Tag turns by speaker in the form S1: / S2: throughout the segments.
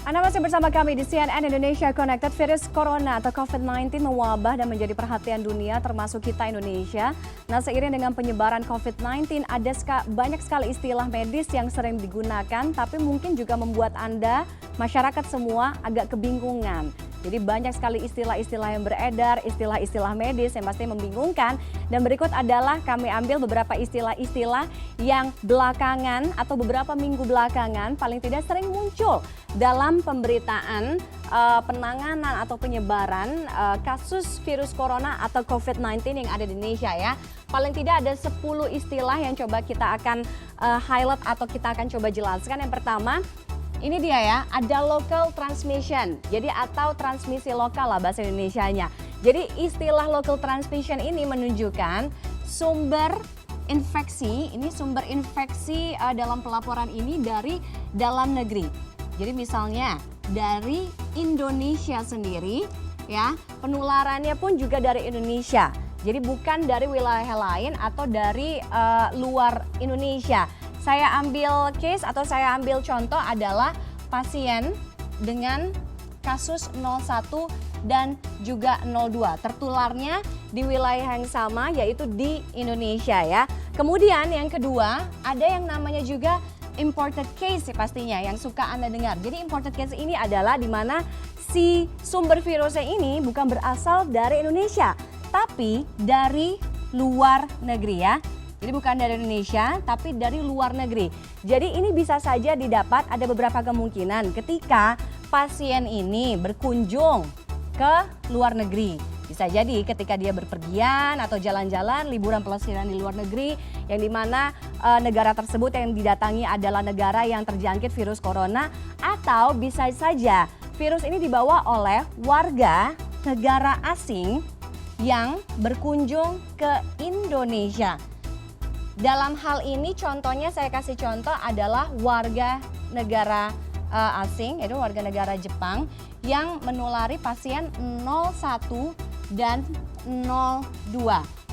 S1: Anda masih bersama kami di CNN Indonesia Connected. Virus Corona atau COVID-19 mewabah dan menjadi perhatian dunia termasuk kita Indonesia. Nah, seiring dengan penyebaran COVID-19 ada banyak sekali istilah medis yang sering digunakan tapi mungkin juga membuat Anda, masyarakat semua agak kebingungan. Jadi banyak sekali istilah-istilah yang beredar, istilah-istilah medis yang pasti membingungkan. Dan berikut adalah kami ambil beberapa istilah-istilah yang belakangan atau beberapa minggu belakangan paling tidak sering muncul dalam pemberitaan penanganan atau penyebaran kasus virus corona atau COVID-19 yang ada di Indonesia ya. Paling tidak ada 10 istilah yang coba kita akan highlight atau kita akan coba jelaskan. Yang pertama, ini dia ya, ada local transmission, jadi atau transmisi lokal lah bahasa Indonesianya. Jadi istilah local transmission ini menunjukkan sumber infeksi dalam pelaporan ini dari dalam negeri. Jadi misalnya dari Indonesia sendiri ya, penularannya pun juga dari Indonesia. Jadi bukan dari wilayah lain atau dari luar Indonesia. Saya ambil case atau saya ambil contoh adalah pasien dengan kasus 01 dan juga 02. Tertularnya di wilayah yang sama yaitu di Indonesia ya. Kemudian yang kedua ada yang namanya juga imported case pastinya yang suka Anda dengar. Jadi imported case ini adalah di mana si sumber virusnya ini bukan berasal dari Indonesia tapi dari luar negeri ya. Jadi bukan dari Indonesia, tapi dari luar negeri. Jadi ini bisa saja didapat ada beberapa kemungkinan ketika pasien ini berkunjung ke luar negeri. Bisa jadi ketika dia berpergian atau jalan-jalan, liburan pelesiran di luar negeri, yang dimana negara tersebut yang didatangi adalah negara yang terjangkit virus corona. Atau bisa saja virus ini dibawa oleh warga negara asing yang berkunjung ke Indonesia. Dalam hal ini contohnya saya kasih contoh adalah warga negara asing, yaitu warga negara Jepang yang menulari pasien 01 dan 02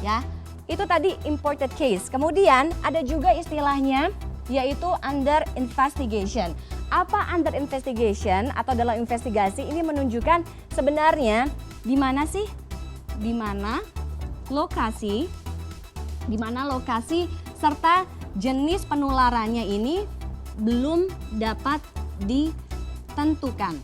S1: ya. Itu tadi imported case. Kemudian ada juga istilahnya yaitu under investigation. Apa under investigation atau dalam investigasi ini menunjukkan sebenarnya di mana sih? Di mana lokasi serta jenis penularannya ini belum dapat ditentukan.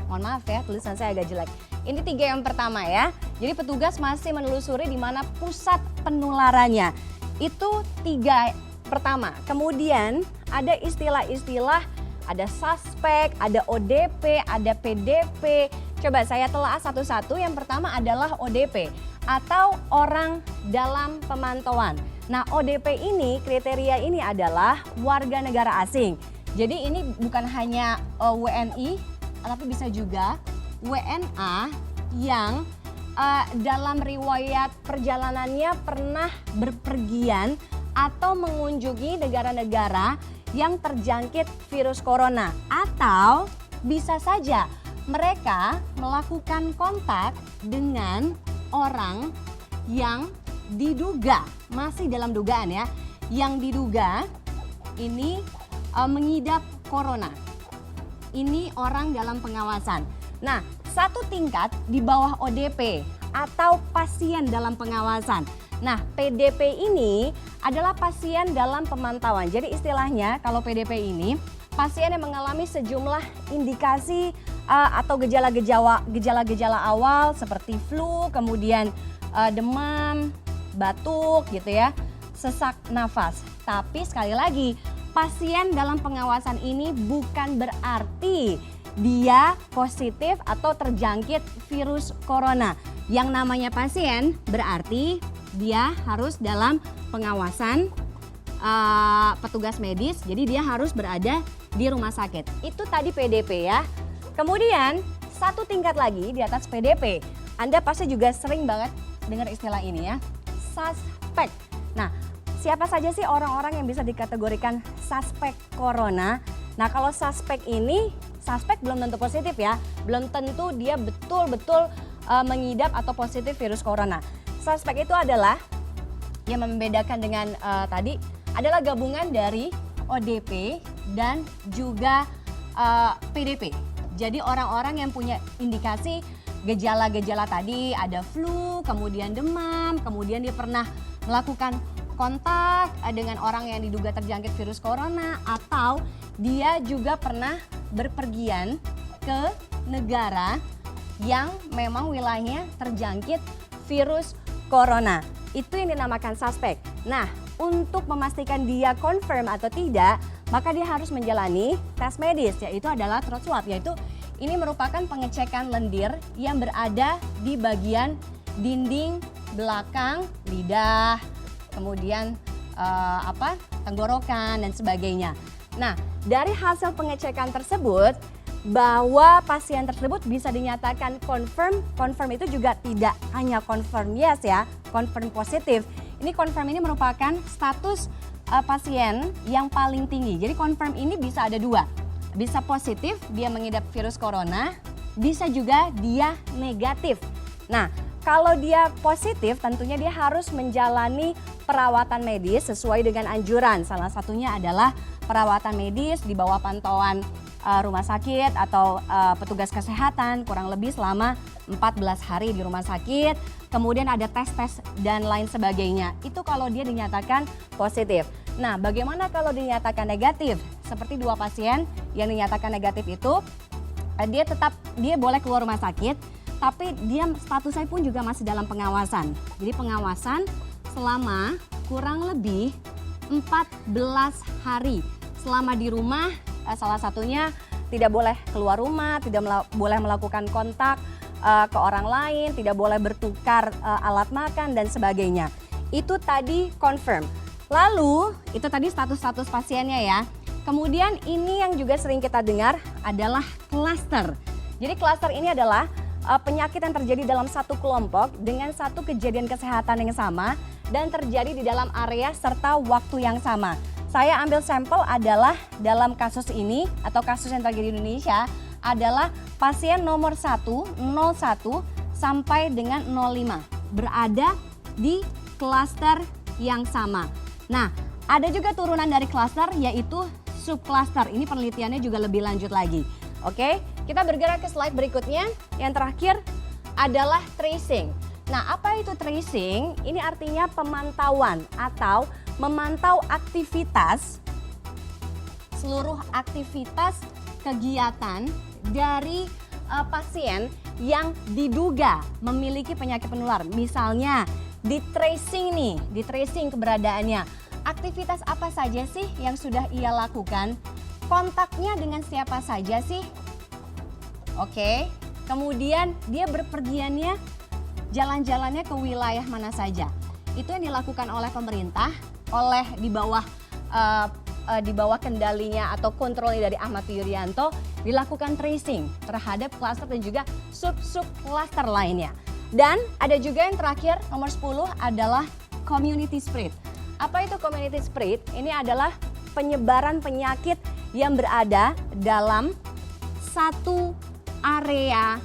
S1: Mohon maaf ya, tulisan saya agak jelek. Ini 3 yang pertama ya. Jadi petugas masih menelusuri di mana pusat penularannya. Itu 3 pertama. Kemudian ada istilah-istilah, ada suspek, ada ODP, ada PDP. Coba saya telah satu-satu. Yang pertama adalah ODP atau orang dalam pemantauan. Nah, ODP ini, kriteria ini adalah warga negara asing. Jadi ini bukan hanya WNI, tapi bisa juga WNA yang dalam riwayat perjalanannya pernah berpergian atau mengunjungi negara-negara yang terjangkit virus corona. Atau bisa saja mereka melakukan kontak dengan orang yang diduga, masih dalam dugaan ya, yang diduga ini mengidap corona. Ini orang dalam pengawasan. Nah, satu tingkat di bawah ODP atau pasien dalam pengawasan. Nah, PDP ini adalah pasien dalam pemantauan. Jadi istilahnya kalau PDP ini pasien yang mengalami sejumlah indikasi atau gejala-gejala awal seperti flu, kemudian demam, batuk gitu ya, sesak nafas. Tapi sekali lagi, pasien dalam pengawasan ini bukan berarti dia positif atau terjangkit virus corona. Yang namanya pasien berarti dia harus dalam pengawasan petugas medis, jadi dia harus berada di rumah sakit. Itu tadi PDP ya. Kemudian satu tingkat lagi di atas PDP, Anda pasti juga sering banget dengar istilah ini ya, suspek. Nah, siapa saja sih orang-orang yang bisa dikategorikan suspek corona? Nah, kalau suspek ini, suspek belum tentu positif ya, belum tentu dia betul-betul mengidap atau positif virus corona. Suspek itu adalah yang membedakan dengan tadi adalah gabungan dari ODP dan juga PDP. Jadi orang-orang yang punya indikasi gejala-gejala tadi, ada flu, kemudian demam, kemudian dia pernah melakukan kontak dengan orang yang diduga terjangkit virus corona, atau dia juga pernah berpergian ke negara yang memang wilayahnya terjangkit virus corona. Itu yang dinamakan suspek. Nah, untuk memastikan dia confirm atau tidak, maka dia harus menjalani tes medis, yaitu adalah throat swab, yaitu ini merupakan pengecekan lendir yang berada di bagian dinding belakang lidah, kemudian tenggorokan dan sebagainya. Nah, dari hasil pengecekan tersebut bahwa pasien tersebut bisa dinyatakan confirm itu juga tidak hanya confirm yes ya, confirm positif. Ini confirm ini merupakan status pasien yang paling tinggi. Jadi confirm ini bisa ada dua. Bisa positif, dia mengidap virus corona, bisa juga dia negatif. Nah, kalau dia positif tentunya dia harus menjalani perawatan medis sesuai dengan anjuran. Salah satunya adalah perawatan medis di bawah pantauan rumah sakit atau petugas kesehatan kurang lebih selama 14 hari di rumah sakit. Kemudian ada tes-tes dan lain sebagainya. Itu kalau dia dinyatakan positif. Nah, bagaimana kalau dinyatakan negatif? Seperti dua pasien yang dinyatakan negatif itu, dia boleh keluar rumah sakit, tapi dia statusnya pun juga masih dalam pengawasan. Jadi pengawasan selama kurang lebih 14 hari. Selama di rumah, salah satunya tidak boleh keluar rumah, tidak boleh melakukan kontak ke orang lain, tidak boleh bertukar alat makan dan sebagainya. Itu tadi confirm. Lalu itu tadi status-status pasiennya ya. Kemudian ini yang juga sering kita dengar adalah klaster. Jadi klaster ini adalah penyakit yang terjadi dalam satu kelompok dengan satu kejadian kesehatan yang sama dan terjadi di dalam area serta waktu yang sama. Saya ambil sampel adalah dalam kasus ini atau kasus yang terjadi di Indonesia adalah pasien nomor 1, 01 sampai dengan 05 berada di klaster yang sama. Nah, ada juga turunan dari klaster yaitu subklaster. Ini penelitiannya juga lebih lanjut lagi. Oke, kita bergerak ke slide berikutnya. Yang terakhir adalah tracing. Nah, apa itu tracing? Ini artinya pemantauan atau memantau aktivitas, seluruh aktivitas kegiatan dari pasien yang diduga memiliki penyakit penular. Misalnya di tracing keberadaannya. Aktivitas apa saja sih yang sudah ia lakukan? Kontaknya dengan siapa saja sih? Oke, kemudian dia berpergiannya, jalan-jalannya ke wilayah mana saja. Itu yang dilakukan oleh pemerintah, di bawah kendalinya atau kontrolnya dari Ahmad Yuryanto, dilakukan tracing terhadap klaster dan juga sub-klaster lainnya. Dan ada juga yang terakhir nomor 10 adalah community spread. Apa itu community spread? Ini adalah penyebaran penyakit yang berada dalam satu area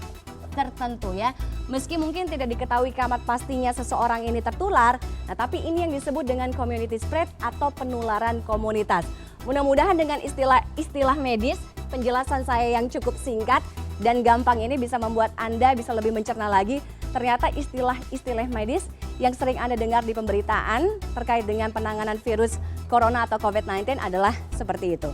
S1: tertentu ya. Meski mungkin tidak diketahui kamat pastinya seseorang ini tertular, nah tapi ini yang disebut dengan community spread atau penularan komunitas. Mudah-mudahan dengan istilah medis, penjelasan saya yang cukup singkat dan gampang ini bisa membuat Anda bisa lebih mencerna lagi ternyata istilah medis yang sering Anda dengar di pemberitaan terkait dengan penanganan virus corona atau COVID-19 adalah seperti itu.